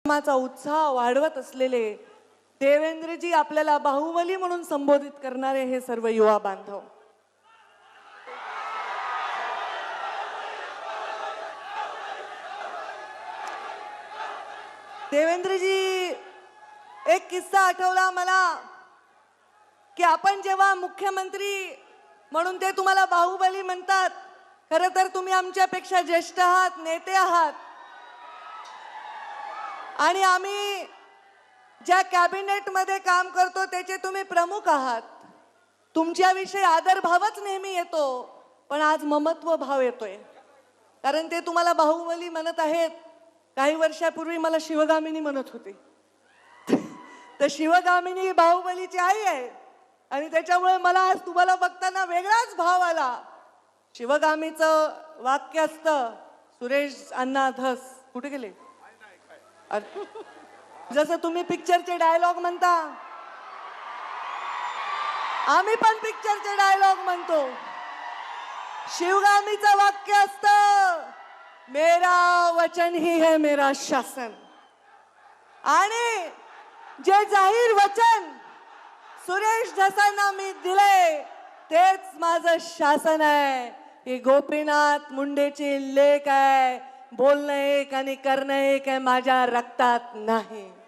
चा उत्साह वाढवत असलेले देवेंद्रजी आपल्याला बाहुबली म्हणून संबोधित करणारे हे सर्व युवा बांधव, देवेंद्रजी एक किस्सा आठवला मला की आपण जेव्हा मुख्यमंत्री म्हणून ते तुम्हाला बाहुबली म्हणतात, खरं तर तुम्ही आमच्यापेक्षा ज्येष्ठ आहात, नेते आहात आणि आम्ही ज्या कॅबिनेट मध्ये काम करतो त्याचे तुम्ही प्रमुख आहात. तुमच्याविषयी आदर भावच नेहमी येतो, पण आज ममत्व भाव येतोय. कारण ते तुम्हाला बाहुबली म्हणत आहेत, काही वर्षापूर्वी मला शिवगामिनी म्हणत होते. तर शिवगामिनी बाहुबलीची आई आहे आणि त्याच्यामुळे मला आज तुम्हाला बघताना वेगळाच भाव आला. शिवगामीचं वाक्य असतं, सुरेश अण्णा धस कुठे गेले, जसं तुम्ही पिक्चरचे डायलॉग म्हणता, आम्ही पण पिक्चरचे डायलॉग म्हणतो. शिवगामीचं वाक्य असतं, मेरा वचन ही है मेरा शासन. आणि जे जाहीर वचन सुरेश धसांना मी दिले तेच माझं शासन आहे. ही गोपीनाथ मुंडेची लेक आहे. बोलणं एक आणि करणं एक आहे, माझ्या रक्तात नाही.